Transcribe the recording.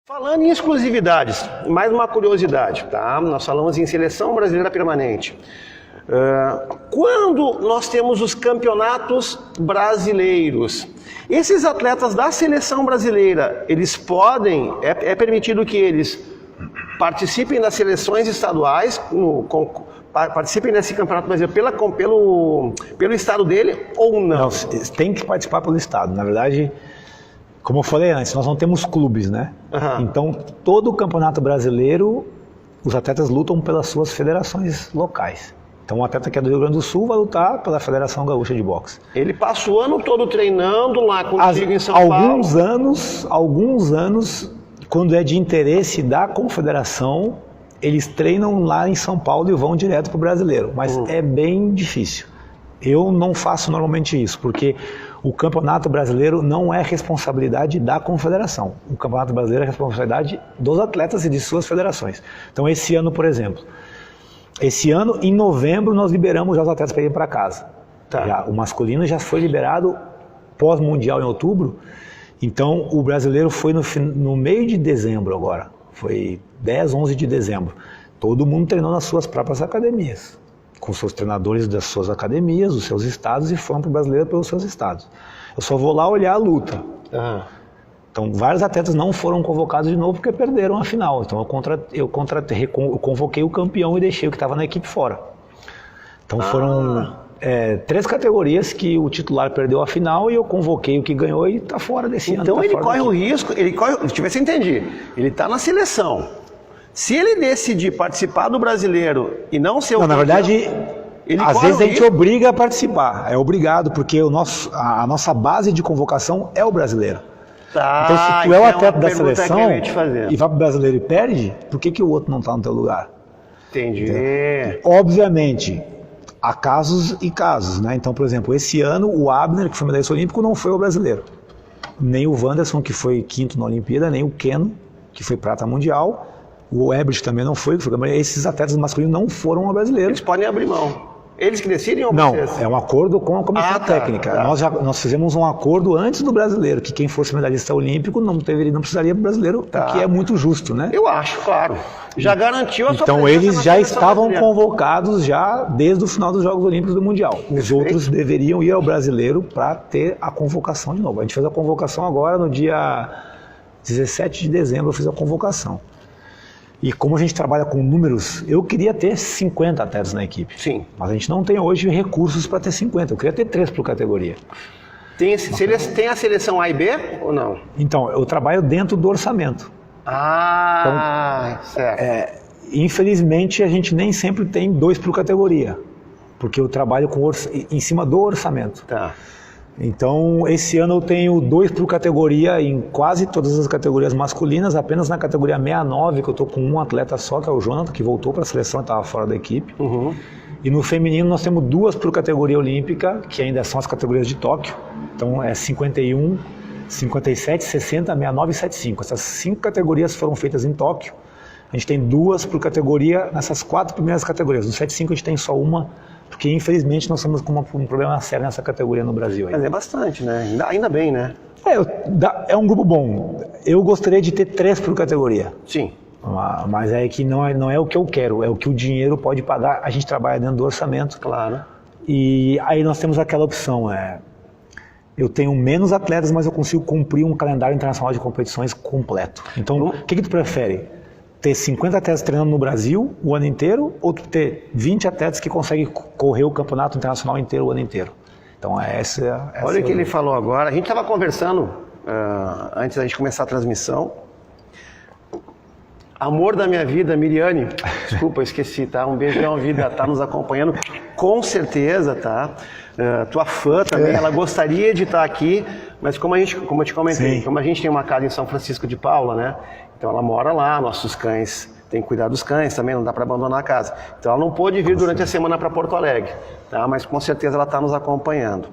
Falando em exclusividades, mais uma curiosidade, tá? Nós falamos em seleção brasileira permanente. Quando nós temos os campeonatos brasileiros, esses atletas da seleção brasileira, eles podem, é permitido que eles participem das seleções estaduais, participem desse campeonato brasileiro pelo estado dele ou não? Não, tem que participar pelo estado. Na verdade, como eu falei antes, nós não temos clubes, né? Uhum. Então, todo o campeonato brasileiro, os atletas lutam pelas suas federações locais. Então, o atleta que é do Rio Grande do Sul vai lutar pela Federação Gaúcha de Boxe. Ele passa o ano todo treinando lá contigo em São Paulo. Alguns anos, quando é de interesse da confederação, eles treinam lá em São Paulo e vão direto para o brasileiro. Mas é bem difícil. Eu não faço normalmente isso, porque o Campeonato Brasileiro não é responsabilidade da confederação. O Campeonato Brasileiro é responsabilidade dos atletas e de suas federações. Então, esse ano, por exemplo, em novembro, nós liberamos já os atletas para ir para casa. Tá. O masculino já foi liberado pós-mundial em outubro, então o brasileiro foi no meio de dezembro agora. Foi 10, 11 de dezembro. Todo mundo treinou nas suas próprias academias, com seus treinadores das suas academias, dos seus estados, e foram para o brasileiro pelos seus estados. Eu só vou lá olhar a luta. Então, vários atletas não foram convocados de novo porque perderam a final. Então, eu convoquei o campeão e deixei o que estava na equipe fora. Então, foram 3 categorias que o titular perdeu a final e eu convoquei o que ganhou e está fora desse ano. Então, ele corre o risco, deixa eu ver se eu entendi. Ele está na seleção. Se ele decidir participar do brasileiro e não ser o campeão, na verdade, às vezes a gente obriga a participar. É obrigado, porque a nossa base de convocação é o brasileiro. Tá, então, se tu é o atleta da seleção e vai pro brasileiro e perde, por que o outro não está no teu lugar? Entendi. Obviamente, há casos e casos, né? Então, por exemplo, esse ano o Abner, que foi medalhista olímpico, não foi o brasileiro. Nem o Wanderson, que foi quinto na Olimpíada, nem o Keno, que foi prata mundial. O Ebert também não foi, esses atletas masculinos não foram ao brasileiro. Eles podem abrir mão. Eles que decidem ou não, vocês? É um acordo com a comissão técnica. Tá. Nós fizemos um acordo antes do brasileiro, que quem fosse medalhista olímpico não precisaria do brasileiro, o que é muito justo, né? Eu acho, claro. Já garantiu a sua Então eles já estavam brasileira. convocados já desde o final dos Jogos Olímpicos do Mundial. Os outros deveriam ir ao brasileiro para ter a convocação de novo. A gente fez a convocação agora no dia 17 de dezembro, eu fiz a convocação. E como a gente trabalha com números, eu queria ter 50 atletas na equipe. Sim. Mas a gente não tem hoje recursos para ter 50. Eu queria ter 3 por categoria. Tem a seleção A e B ou não? Então, eu trabalho dentro do orçamento. Certo. Infelizmente, a gente nem sempre tem 2 por categoria. Porque eu trabalho em cima do orçamento. Tá. Então, esse ano eu tenho 2 por categoria em quase todas as categorias masculinas, apenas na categoria 69, que eu estou com um atleta só, que é o Jonathan, que voltou para a seleção e estava fora da equipe. E no feminino nós temos 2 por categoria olímpica, que ainda são as categorias de Tóquio. Então é 51, 57, 60, 69 e 75. Essas 5 categorias foram feitas em Tóquio. A gente tem 2 por categoria nessas 4 primeiras categorias. No 75 a gente tem só uma, porque infelizmente nós estamos com um problema sério nessa categoria no Brasil. Mas é bastante, né? Ainda bem, né? É um grupo bom. Eu gostaria de ter 3 por categoria. Sim. Mas é que não é o que eu quero, é o que o dinheiro pode pagar. A gente trabalha dentro do orçamento. Claro. E aí nós temos aquela opção, eu tenho menos atletas, mas eu consigo cumprir um calendário internacional de competições completo. Então, o que tu prefere? Ter 50 atletas treinando no Brasil o ano inteiro, ou ter 20 atletas que conseguem correr o campeonato internacional inteiro o ano inteiro? Então, Olha o que ele falou agora. A gente estava conversando antes da gente começar a transmissão. Amor da minha vida, Miriane, desculpa, eu esqueci, tá? Um beijão, vida, tá nos acompanhando, com certeza, tá? Tua fã também, ela gostaria de estar aqui, mas como eu te comentei, como a gente tem uma casa em São Francisco de Paula, né? Então ela mora lá, nossos cães, tem que cuidar dos cães também, não dá para abandonar a casa. Então ela não pôde vir durante a semana para Porto Alegre, tá? Mas com certeza ela está nos acompanhando.